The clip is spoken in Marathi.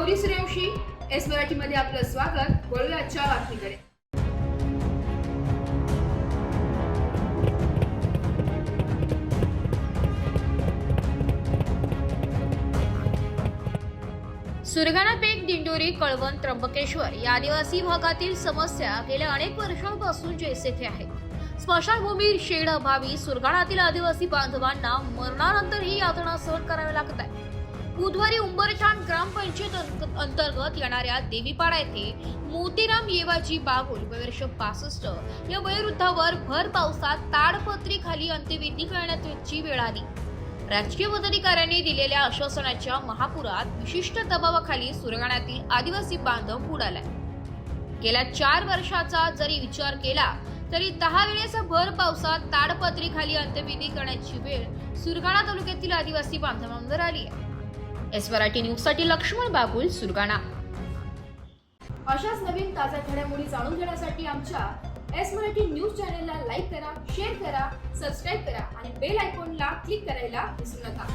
गौरी सूर्यवंशी, एस मराठीमध्ये आपलं स्वागत. वळूया आजच्या बातमीकडे. सुरगाणा पेठ, दिंडोरी, कळवण, त्र्यंबकेश्वर या आदिवासी भागातील समस्या गेल्या अनेक वर्षांपासून जेथे आहे. स्मशानभूमी, शेड अभावी सुरगाणातील आदिवासी बांधवांना मरणानंतर ही यातना सहन करावी लागत आहे. बुधवारी उंबरठाण ग्रामपंचायत अंतर्गत येणाऱ्या देवीपाडा येथे मोतीराम येवाजी बागुल वर्ष 65 या वयोवृद्धावर भर पावसात ताडपत्री खाली अंत्यविधी करण्याची वेळ आली. राजकीय पदाधिकाऱ्यांनी दिलेल्या आश्वासनाच्या महापुरात विशिष्ट दबावाखाली सुरगाण्यातील आदिवासी बांधव बुडालाय. गेल्या 4 वर्षाचा जरी विचार केला तरी 10 वेळेस भर पावसात ताडपत्री खाली अंत्यविधी करण्याची वेळ सुरगाणा तालुक्यातील आदिवासी बांधवांवर आली आहे. एस मराठी न्यूज साठी लक्ष्मण बागुल, सुरगाणा. अशाच नवीन ताज्या घडामोडी जाणून घेण्यासाठी आमच्या एस मराठी न्यूज चॅनलला लाईक करा, शेअर करा, सबस्क्राईब करा आणि बेल आयकॉनला क्लिक करायला विसरू नका.